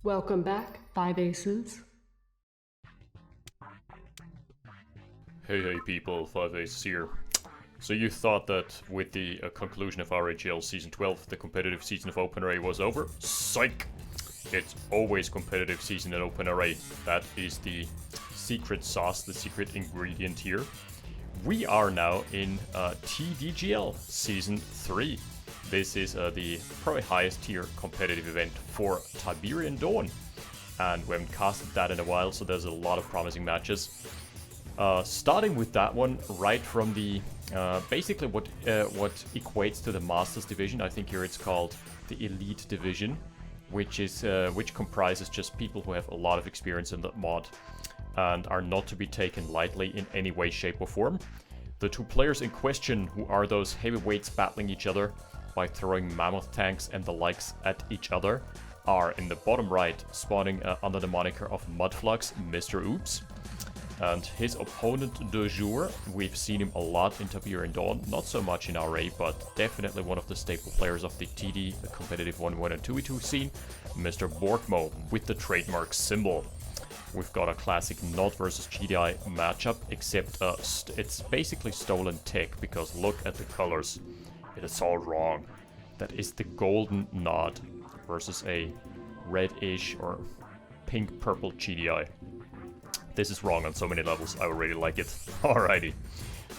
Welcome back, 5 Aces. Hey people, 5 Aces here. So you thought that with the conclusion of RAGL Season 12, the competitive season of OpenRA was over? Psych! It's always competitive season in OpenRA. That is the secret sauce, the secret ingredient here. We are now in TDGL Season 3. This is the probably highest tier competitive event for Tiberian Dawn. And we haven't casted that in a while, so there's a lot of promising matches. Starting with that one, right from the basically what equates to the Masters division. I think here it's called the Elite division, which comprises just people who have a lot of experience in that mod and are not to be taken lightly in any way, shape, or form. The two players in question, who are those heavyweights battling each other by throwing mammoth tanks and the likes at each other, are in the bottom right, spawning under the moniker of Mudflux, Mr. Upps. And his opponent de jour, we've seen him a lot in Tiberian Dawn, not so much in RA, but definitely one of the staple players of the TD, the competitive 1v1 and 2v2 scene, Mr. Borgmo, with the trademark symbol. We've got a classic Nod versus GDI matchup, except it's basically stolen tech, because look at the colors. It is all wrong. That is the golden Nod versus a reddish or pink-purple GDI. This is wrong on so many levels, I already like it. Alrighty.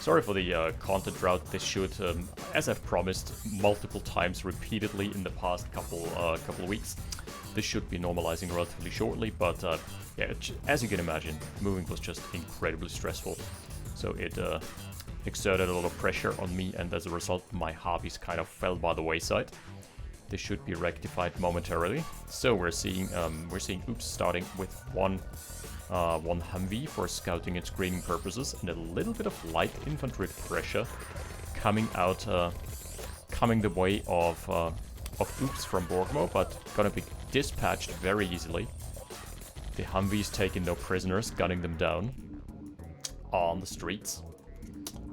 Sorry for the content drought. This should, as I've promised multiple times repeatedly in the past couple weeks, this should be normalizing relatively shortly, but yeah, as you can imagine, moving was just incredibly stressful. So it exerted a lot of pressure on me, and as a result, my hobbies kind of fell by the wayside. This should be rectified momentarily. So we're seeing Upps starting with one Humvee for scouting and screening purposes, and a little bit of light infantry pressure coming out, coming the way of Upps from Borgmo, but gonna be dispatched very easily. The Humvee's taking no prisoners, gunning them down on the streets.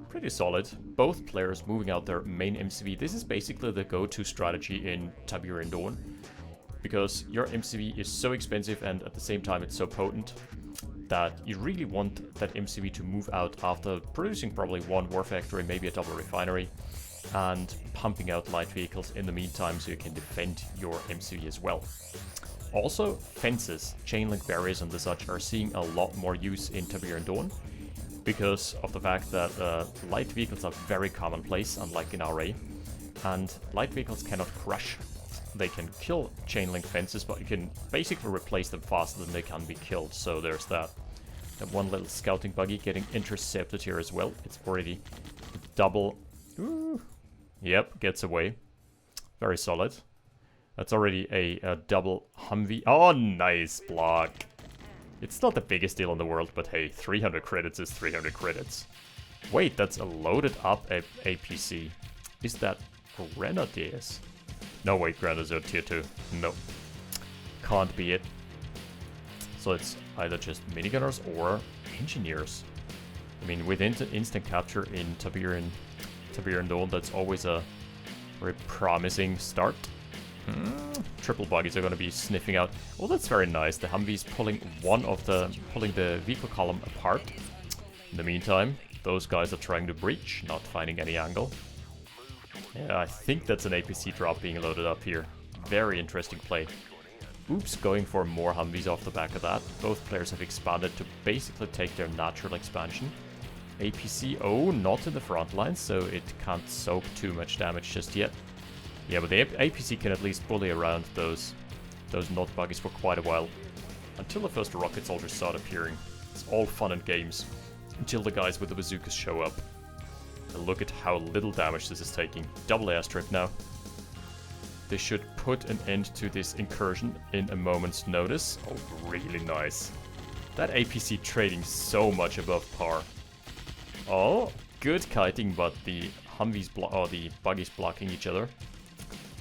Pretty solid. Both players moving out their main MCV. This is basically the go-to strategy in Tiberian Dawn, because your MCV is so expensive and at the same time it's so potent that you really want that MCV to move out after producing probably one war factory, maybe a double refinery, and pumping out light vehicles in the meantime so you can defend your MCV as well. Also, fences, chain link barriers and the such are seeing a lot more use in Tiberian Dawn, because of the fact that light vehicles are very commonplace, unlike in RA, and light vehicles cannot crush. They can kill chain link fences, but you can basically replace them faster than they can be killed, so there's that. That one little scouting buggy getting intercepted here as well. It's already double... Ooh. Yep, gets away. Very solid. That's already a double Humvee. Oh, nice block. It's not the biggest deal in the world, but hey, 300 credits is 300 credits. Wait, that's a loaded up APC. Is that Grenadiers? No, wait, Grenadiers are tier 2. No. Can't be it. So it's either just minigunners or engineers. I mean, with instant capture in Tiberian Dawn, that's always a very promising start. Triple buggies are going to be sniffing out. Oh, that's very nice. The Humvee's pulling the vehicle column apart. In the meantime, those guys are trying to breach, not finding any angle. Yeah, I think that's an APC drop being loaded up here. Very interesting play. Upps going for more Humvees off the back of that. Both players have expanded to basically take their natural expansion. APC, oh, not in the front line, so it can't soak too much damage just yet. Yeah, but the APC can at least bully around those Nod buggies for quite a while. Until the first rocket soldiers start appearing. It's all fun and games. Until the guys with the bazookas show up. And look at how little damage this is taking. Double airstrip now. This should put an end to this incursion in a moment's notice. Oh, really nice. That APC trading so much above par. Oh, good kiting, but the Humvees the buggies blocking each other.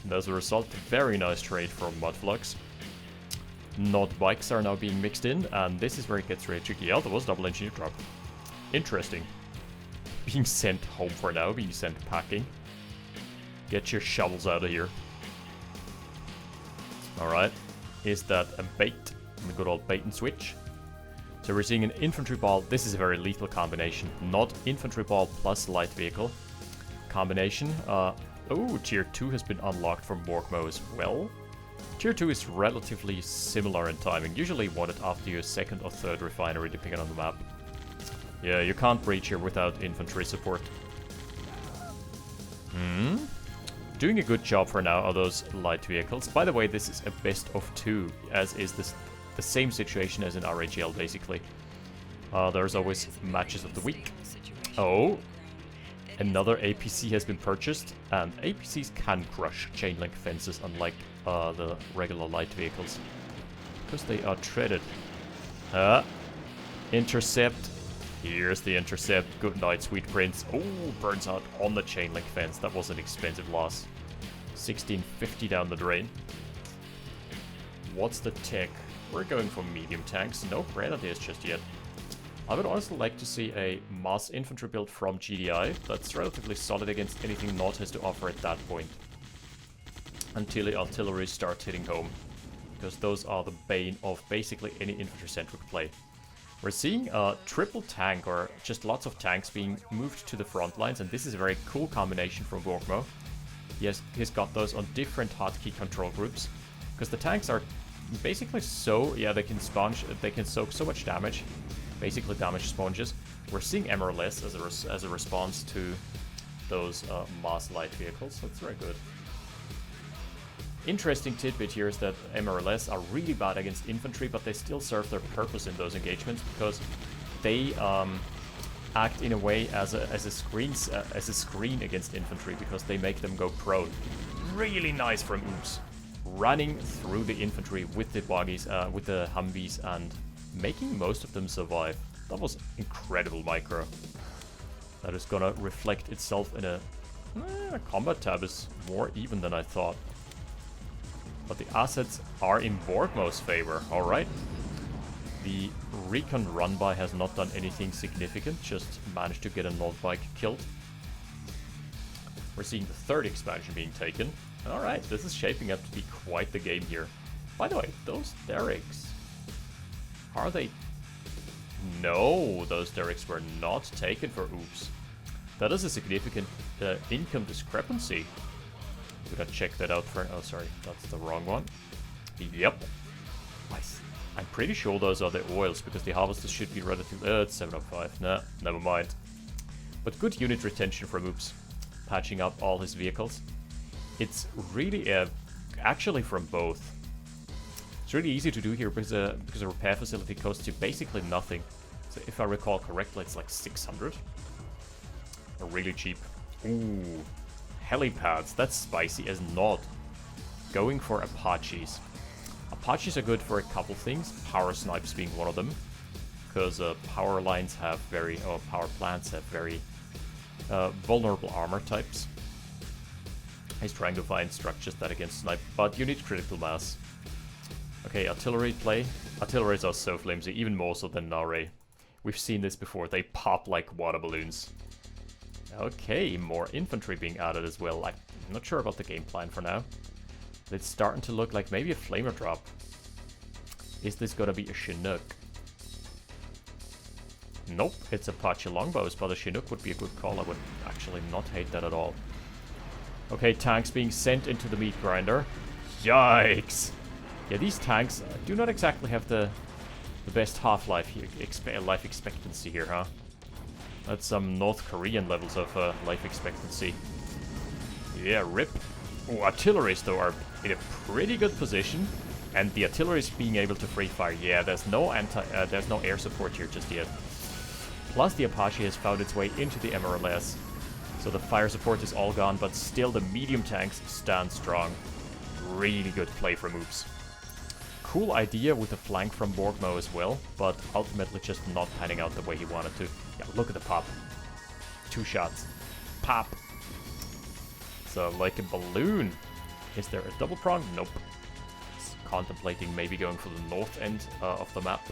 And as a result, very nice trade from Mudflux. Nod bikes are now being mixed in, and this is where it gets really tricky. Yeah, there was double engineer drop. Interesting. Being sent home for now, being sent packing. Get your shovels out of here. Alright. is that a bait, the good old bait and switch. So we're seeing an infantry ball. This is a very lethal combination. Not infantry ball plus light vehicle combination. Oh, tier 2 has been unlocked from Borgmo as well. Tier 2 is relatively similar in timing. Usually wanted after your second or third refinery, depending on the map. Yeah, you can't breach here without infantry support. Doing a good job for now are those light vehicles. By the way, this is a best of 2, as is this the same situation as in RAGL, basically. There's always matches of the week. Oh, another APC has been purchased, and APCs can crush chain link fences, unlike the regular light vehicles, because they are treaded. Intercept. Here's the intercept. Good night, sweet prince. Oh, burns out on the chain link fence. That was an expensive loss. 1650 down the drain. What's the tech? We're going for medium tanks. No grenadiers just yet. I would honestly like to see a mass infantry build from GDI that's relatively solid against anything Nord has to offer at that point. Until the artillery starts hitting home. Because those are the bane of basically any infantry-centric play. We're seeing a triple tank, or just lots of tanks being moved to the front lines, and this is a very cool combination from Borgmo. He's got those on different hotkey control groups, because the tanks are basically so, yeah, they can soak so much damage, basically damage sponges. We're seeing MRLS as a response to those mass light vehicles, so it's very good. Interesting tidbit here is that MRLS are really bad against infantry, but they still serve their purpose in those engagements because they act in a way as a screen against infantry, because they make them go prone. Really nice from Upps, running through the infantry with the buggies, with the Humvees, and making most of them survive. That was incredible micro. That is gonna reflect itself in a combat tab is more even than I thought. But the assets are in Borgmo's favor, alright. The recon run-by has not done anything significant, just managed to get a Nord bike killed. We're seeing the third expansion being taken. Alright, this is shaping up to be quite the game here. By the way, those derricks, are they... No, those derricks were not taken for Upps. That is a significant income discrepancy. We gotta check that out for... Oh, sorry, that's the wrong one. Yep. Nice. I'm pretty sure those are the oils, because the harvesters should be relatively... it's 705. Nah, never mind. But good unit retention from Upps. Patching up all his vehicles. It's really... actually from both. It's really easy to do here, because a repair facility costs you basically nothing. So if I recall correctly, it's like 600. Really cheap. Ooh. Helipads, that's spicy as not. Going for Apaches. Apaches are good for a couple things, power snipes being one of them. Because power lines have very, power plants have very vulnerable armor types. He's trying to find structures that can snipe, but you need critical mass. Okay, artillery play. Artilleries are so flimsy, even more so than Nare. We've seen this before, they pop like water balloons. Okay, more infantry being added as well. I'm not sure about the game plan for now. It's starting to look like maybe a flamer drop. Is this gonna be a Chinook? Nope, it's Apache longbows, but a Chinook would be a good call. I would actually not hate that at all. Okay, tanks being sent into the meat grinder. Yikes! Yeah, these tanks do not exactly have the best half-life here, life expectancy here, huh? That's some North Korean levels of life expectancy. Yeah, rip. Oh, artilleries, though, are in a pretty good position. And the artillery is being able to free fire. Yeah, there's no air support here just yet. Plus, the Apache has found its way into the MRLS. So the fire support is all gone, but still the medium tanks stand strong. Really good play from Upps. Cool idea with the flank from Borgmo as well, but ultimately just not panning out the way he wanted to. Yeah, look at the pop. 2 shots. Pop! So, like a balloon. Is there a double prong? Nope. It's contemplating maybe going for the north end of the map.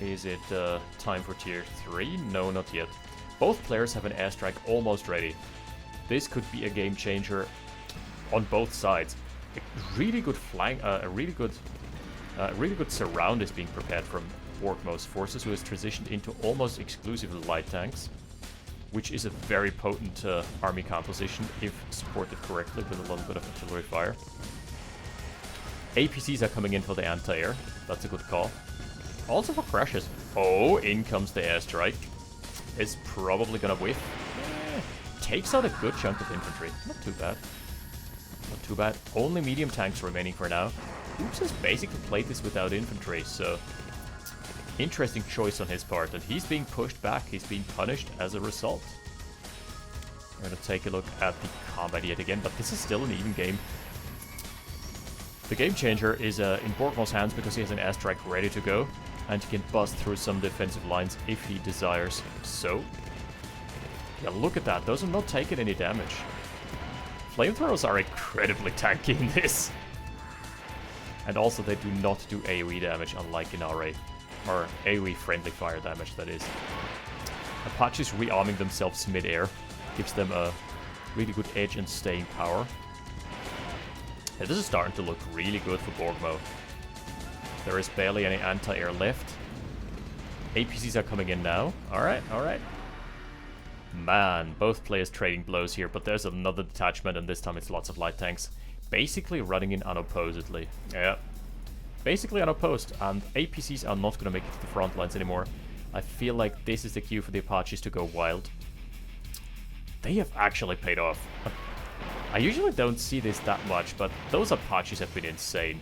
Is it time for tier 3? No, not yet. Both players have an airstrike almost ready. This could be a game changer on both sides. a really good flank, a really good surround is being prepared from Borgmo's forces, who has transitioned into almost exclusively light tanks, which is a very potent army composition if supported correctly with a little bit of artillery fire. APCs are coming in for the anti-air. That's a good call. Also for crashes. Oh, in comes the airstrike. It's probably gonna whiff. Takes out a good chunk of infantry. Not too bad. Not too bad. Only medium tanks remaining for now. Upps has basically played this without infantry, so interesting choice on his part. And he's being pushed back. He's being punished as a result. We're gonna take a look at the combat yet again, but this is still an even game. The game changer is in Borgmo's hands because he has an airstrike ready to go, and he can bust through some defensive lines if he desires. So, yeah, look at that. Those are not taking any damage. Flamethrowers are incredibly tanky in this. And also they do not do AoE damage, unlike in RA. Or AoE friendly fire damage, that is. Apaches rearming themselves mid-air gives them a really good edge and staying power. Yeah, this is starting to look really good for Borgmo. There is barely any anti-air left. APCs are coming in now. Alright, alright. Man, both players trading blows here, but there's another detachment, and this time it's lots of light tanks. Basically running in unopposedly. Yeah. Basically unopposed, and APCs are not going to make it to the front lines anymore. I feel like this is the cue for the Apaches to go wild. They have actually paid off. I usually don't see this that much, but those Apaches have been insane.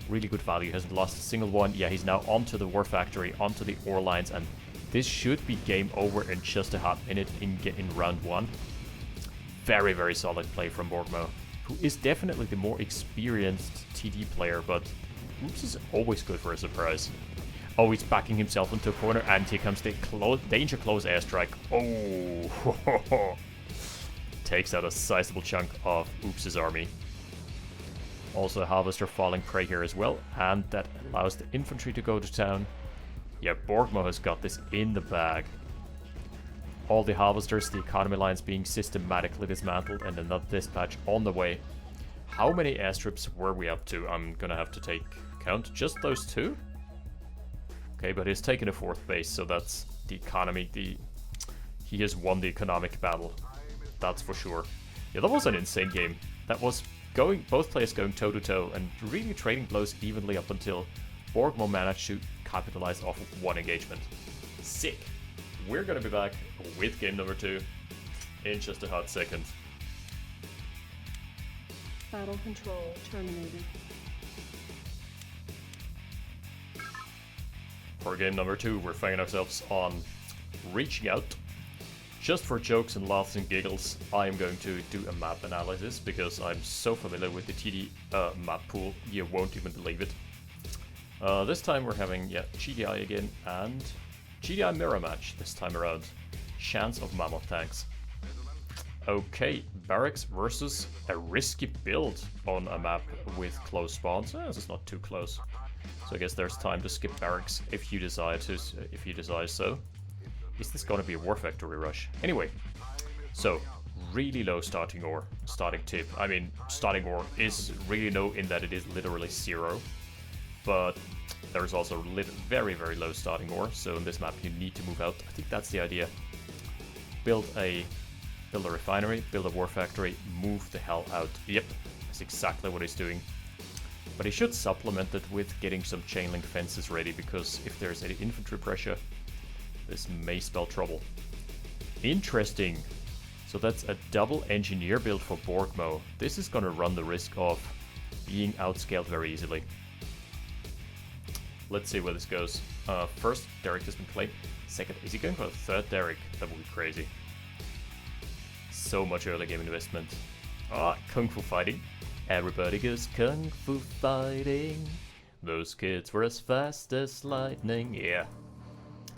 Really good value, hasn't lost a single one. Yeah, he's now onto the war factory, onto the ore lines, and this should be game over in just a hot minute in round 1. Very, very solid play from Borgmo, who is definitely the more experienced TD player, but Upps is always good for a surprise. Oh, he's backing himself into a corner, and here comes the danger close airstrike. Oh, takes out a sizable chunk of Upps' army. Also a harvester falling prey here as well, and that allows the infantry to go to town. Yeah, Borgmo has got this in the bag. All the harvesters, the economy lines being systematically dismantled, and another dispatch on the way. How many airstrips were we up to? I'm gonna have to take count. Just those 2? Okay, but he's taken a 4th base, so that's the economy. He has won the economic battle. That's for sure. Yeah, that was an insane game. That was both players going toe-to-toe and really trading blows evenly up until Borgmo managed to capitalize off of one engagement. Sick. We're gonna be back with game number 2 in just a hot second. Battle control terminated. For game number 2, we're finding ourselves on Reaching Out. Just for jokes and laughs and giggles, I am going to do a map analysis because I'm so familiar with the TD map pool, you won't even believe it. This time we're having, GDI again, and GDI mirror match this time around. Chance of mammoth tanks. Okay, barracks versus a risky build on a map with close spawns. This is not too close, so I guess there's time to skip barracks if you desire so. Is this gonna be a war factory rush? Anyway, so really low starting tip. I mean, starting ore is really low in that it is literally 0, but there's also very, very low starting ore. So in this map, you need to move out. I think that's the idea. Build a refinery, build a war factory, move the hell out. Yep, that's exactly what he's doing. But he should supplement it with getting some chain link fences ready, because if there's any infantry pressure, this may spell trouble. Interesting. So that's a double engineer build for Borgmo. This is gonna run the risk of being outscaled very easily. Let's see where this goes. First, Derrick has been claimed. Second, is he going for a 3rd Derrick? That would be crazy. So much early game investment. Kung Fu fighting. Everybody goes Kung Fu fighting. Those kids were as fast as lightning. Yeah.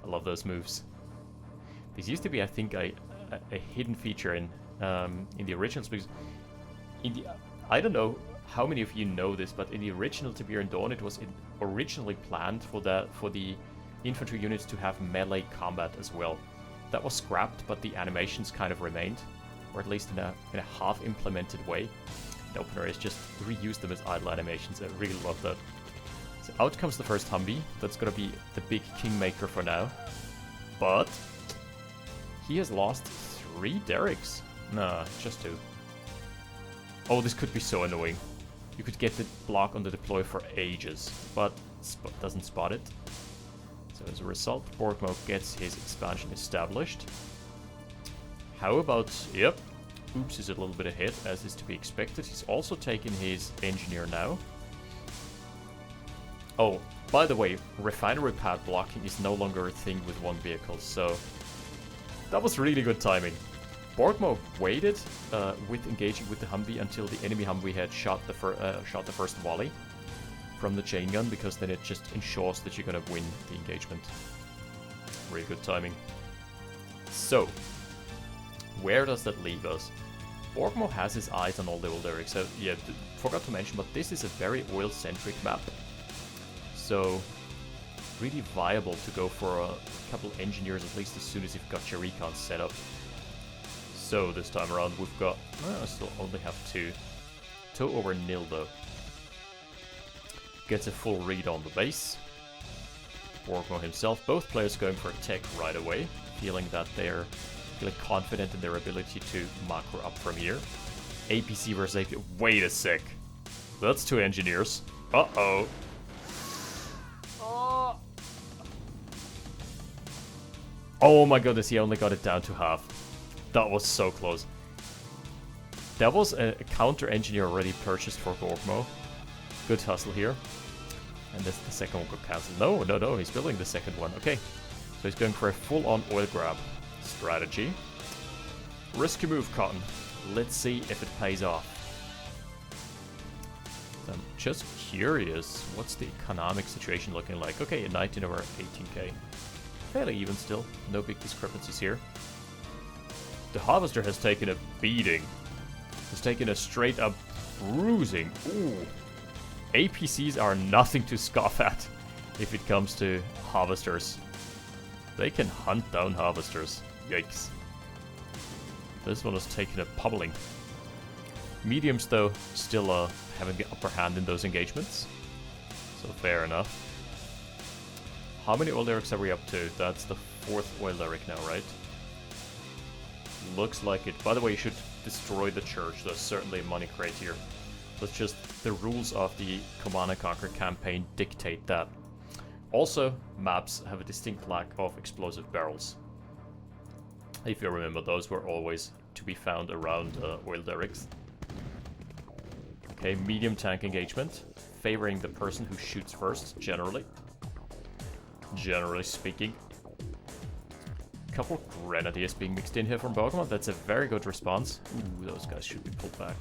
I love those moves. This used to be, I think, a hidden feature in the originals, because I don't know how many of you know this, but in the original Tiberian Dawn, it was originally planned for the infantry units to have melee combat as well. That was scrapped, but the animations kind of remained, or at least in a half-implemented way. OpenRA is just reuse them as idle animations. I really love that. So out comes the first Humvee. That's gonna be the big kingmaker for now. But he has lost 3 derricks. Nah, just 2. Oh, this could be so annoying. You could get the block on the deploy for ages, but doesn't spot it. So as a result, Borgmo gets his expansion established. How about... Yep. Upps is a little bit ahead, as is to be expected. He's also taken his engineer now. Oh, by the way, refinery pad blocking is no longer a thing with one vehicle, so... That was really good timing. Borgmo waited with engaging with the Humvee until the enemy Humvee had shot the first volley from the chain gun, because then it just ensures that you're gonna win the engagement. Really good timing. So, where does that leave us? Borgmo has his eyes on all the old derricks. So yeah, forgot to mention, but this is a very oil-centric map. So, really viable to go for a couple engineers at least as soon as you've got your recon set up. So this time around we've got, I still only have 2. 2 over nil though. Gets a full read on the base. Borgmo himself, both players going for a tech right away, feeling that they're feeling confident in their ability to macro up from here. APC versus AP. Wait a sec. That's 2 engineers. Uh-oh. Oh my goodness, he only got it down to half. That was so close. That was a counter engineer already purchased for Borgmo. Good hustle here. And this, the second one got cancelled. No, he's building the second one. Okay, so he's going for a full-on oil grab strategy. Risky move, Cotton. Let's see if it pays off. I'm just curious, what's the economic situation looking like? Okay, a 19 over 18k. Fairly even still, no big discrepancies here. The Harvester has taken a beating. Has taken a straight up bruising. Ooh. APCs are nothing to scoff at if it comes to Harvesters. They can hunt down Harvesters. Yikes. This one has taken a pummeling. Mediums, though, still having the upper hand in those engagements. So fair enough. How many oil derricks are we up to? That's the 4th oil derrick now, right? Looks like it. By the way, you should destroy the church. There's certainly a money crate here. That's just the rules of the Command & Conquer campaign dictate that. Also, maps have a distinct lack of explosive barrels. If you remember, those were always to be found around oil derricks. Okay, medium tank engagement. Favoring the person who shoots first, generally. Generally speaking. Couple grenadiers being mixed in here from Borgmo. That's a very good response. Ooh, those guys should be pulled back.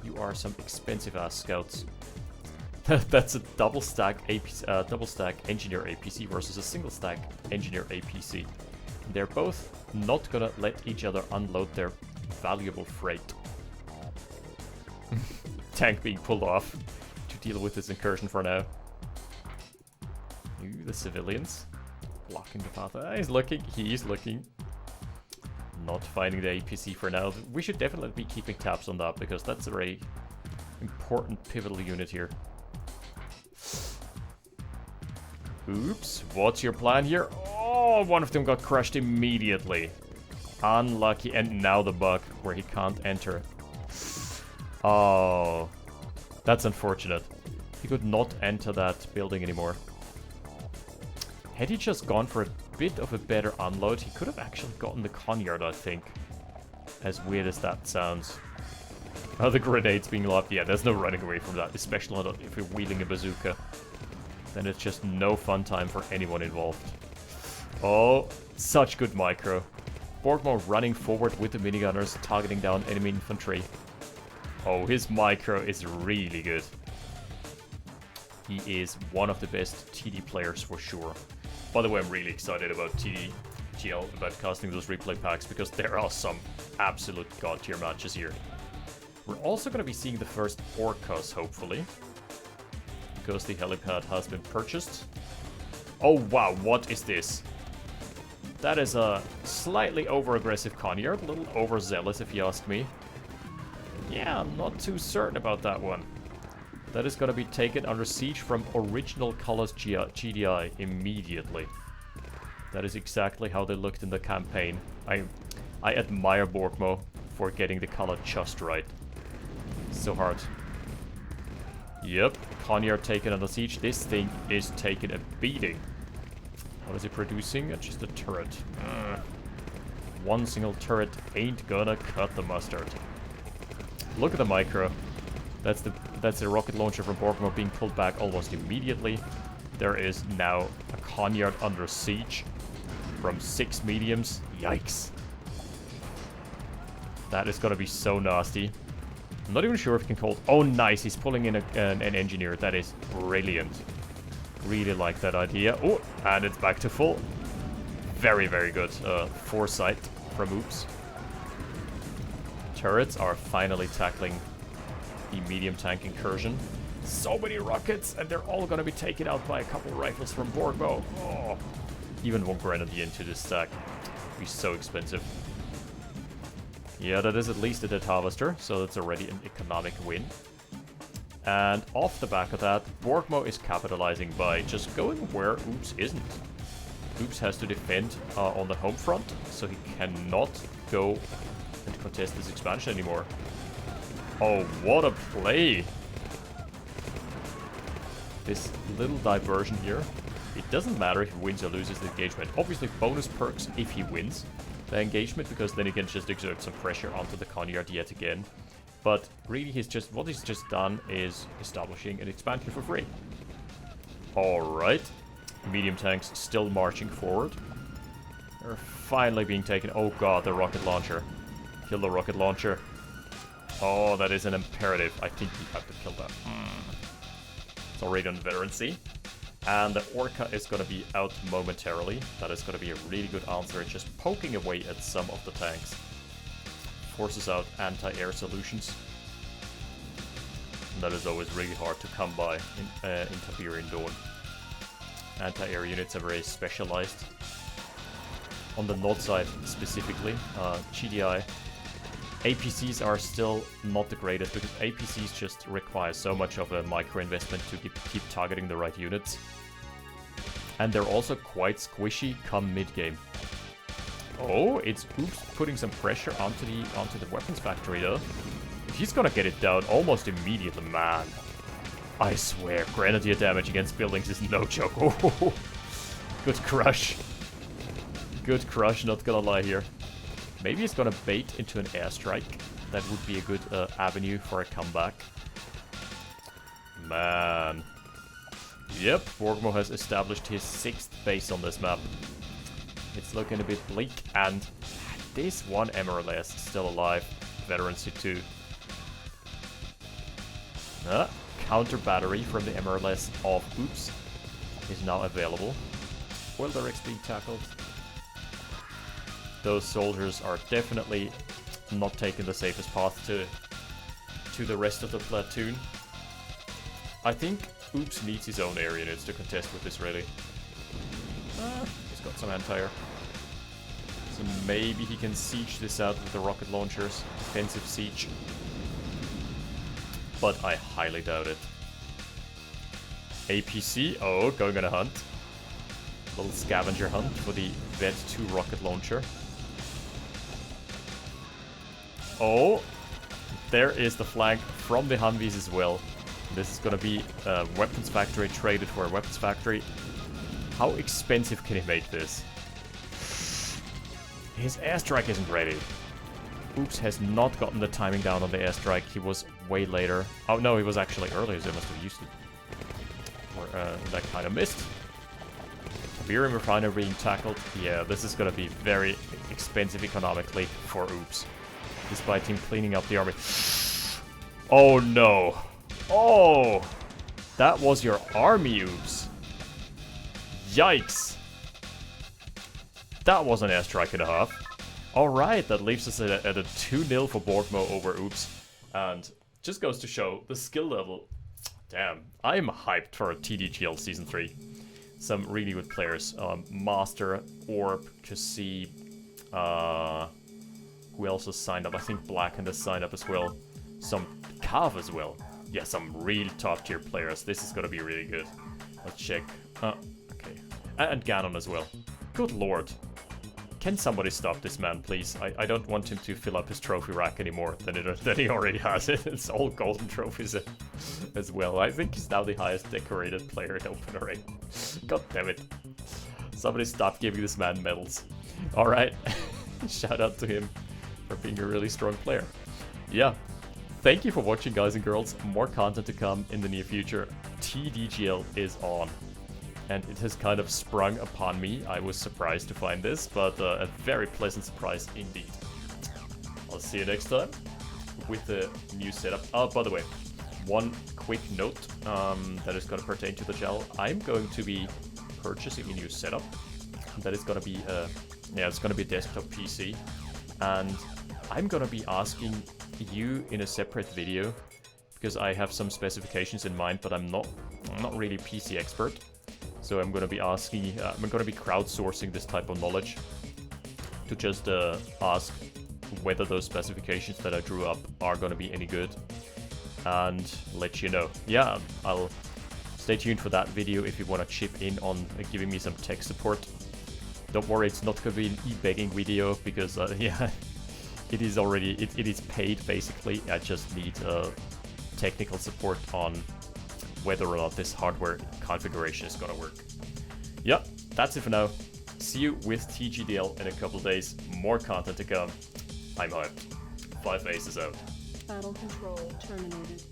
You are some expensive ass scouts. That's a double stack engineer APC versus a single stack engineer APC. They're both not gonna let each other unload their valuable freight. Tank being pulled off to deal with this incursion for now. Ooh, the civilians. Blocking the path. He's looking. Not finding the APC for now. We should definitely be keeping tabs on that, because that's a very important pivotal unit here. Oops, what's your plan here? Oh, one of them got crushed immediately. Unlucky, and now the bug where he can't enter. Oh, that's unfortunate. He could not enter that building anymore. Had he just gone for a bit of a better unload, he could have actually gotten the Conyard, I think. As weird as that sounds. Oh, the grenades being lobbed. Yeah, there's no running away from that, especially not if you're wielding a bazooka. Then it's just no fun time for anyone involved. Oh, such good micro. Borgmo running forward with the minigunners, targeting down enemy infantry. Oh, his micro is really good. He is one of the best TD players for sure. By the way, I'm really excited about TDGL, about casting those replay packs, because there are some absolute god tier matches here. We're also going to be seeing the first Orcas, hopefully, because the helipad has been purchased. Oh wow, what is this? That is a slightly over-aggressive Conyard, a little overzealous if you ask me. Yeah, I'm not too certain about that one. That is gonna be taken under siege from original colors GDI immediately. That is exactly how they looked in the campaign. I admire Borgmo for getting the color just right. So hard. Yep, Conyard taken under siege. This thing is taking a beating. What is it producing? Just a turret. One single turret ain't gonna cut the mustard. Look at the micro. That's the rocket launcher from Borgmo being pulled back almost immediately. There is now a Conyard under siege from 6 mediums. Yikes. That is gonna be so nasty. I'm not even sure if he can call... Oh, nice. He's pulling in an engineer. That is brilliant. Really like that idea. Oh, and it's back to full. Very, very good foresight from Upps. Turrets are finally tackling the medium tank incursion. So many rockets, and they're all going to be taken out by a couple rifles from Borgmo. Oh, even one grenadier into this stack. It'd be so expensive. Yeah, that is at least a dead harvester, so that's already an economic win. And off the back of that, Borgmo is capitalizing by just going where Upps isn't. Upps has to defend on the home front, so he cannot go and contest this expansion anymore. Oh, what a play! This little diversion here. It doesn't matter if he wins or loses the engagement. Obviously, bonus perks if he wins the engagement, because then he can just exert some pressure onto the Conyard yet again. But really, what he's just done is establishing an expansion for free. Alright. Medium tanks still marching forward. They're finally being taken. Oh god, the rocket launcher. Kill the rocket launcher. Oh, that is an imperative. I think we have to kill that. It's already on veterancy. And the Orca is going to be out momentarily. That is going to be a really good answer. It's just poking away at some of the tanks. Forces out anti-air solutions. And that is always really hard to come by in Tiberian Dawn. Anti-air units are very specialized. On the Nord side specifically, GDI, APCs are still not the greatest because APCs just require so much of a micro investment to keep targeting the right units. And they're also quite squishy come mid-game. Oh, it's Upps putting some pressure onto the weapons factory though. He's gonna get it down almost immediately, man. I swear, grenadier damage against buildings is no joke. Oh, good crush. Good crush, not gonna lie here. Maybe he's gonna bait into an airstrike. That would be a good avenue for a comeback. Man. Yep, Borgmo has established his 6th base on this map. It's looking a bit bleak, and this one MRLS still alive. Veterancy 2. Counter battery from the MRLS of Upps is now available. Well, directs being tackled. Those soldiers are definitely not taking the safest path to the rest of the platoon. I think Upps needs his own air units to contest with this, really. He's got some anti-air. So maybe he can siege this out with the rocket launchers. Defensive siege. But I highly doubt it. APC, oh, going on a hunt. Little scavenger hunt for the Vet 2 rocket launcher. Oh, there is the flank from the Humvees as well. This is gonna be a weapons factory traded for a weapons factory. How expensive can he make this? His airstrike isn't ready. Upps has not gotten the timing down on the airstrike. He was way later. Oh no, he was actually earlier, so he must have used it. Or, that kind of missed. Tiberian Refiner being tackled. Yeah, this is gonna be very expensive economically for Upps. Despite him cleaning up the army. Oh no. Oh! That was your army, Upps. Yikes. That was an airstrike and a half. Alright, that leaves us at a 2-0 for Borgmo over Upps. And just goes to show the skill level. Damn, I'm hyped for TDGL Season 3. Some really good players. Master, Orb, Chassis, who else has signed up? I think Blackhand has signed up as well. some Cav as well. Yeah, some real top tier players. This is gonna be really good. Let's check. Okay. And Ganon as well. Good lord. Can somebody stop this man, please? I don't want him to fill up his trophy rack anymore than he already has. It's all golden trophies as well. I think he's now the highest decorated player in OpenRA. God damn it. Somebody stop giving this man medals. Alright. Shout out to him for being a really strong player. Yeah. Thank you for watching, guys and girls. More content to come in the near future. TDGL is on. And it has kind of sprung upon me. I was surprised to find this, but a very pleasant surprise indeed. I'll see you next time with the new setup. Oh, by the way, one quick note that is going to pertain to the channel. I'm going to be purchasing a new setup. That is going to be it's going to be a desktop PC, and I'm going to be asking you in a separate video because I have some specifications in mind, but I'm not really PC expert. So I'm going to be asking, I'm going to be crowdsourcing this type of knowledge to just ask whether those specifications that I drew up are going to be any good and let you know. Yeah, I'll stay tuned for that video if you want to chip in on giving me some tech support. Don't worry, it's not going to be an e-begging video because, yeah, it is already, it is paid basically. I just need technical support on whether or not this hardware configuration is gonna work. Yep, that's it for now. See you with TDGL in a couple of days. More content to come. I'm hyped. 5 Aces out. Battle control terminated.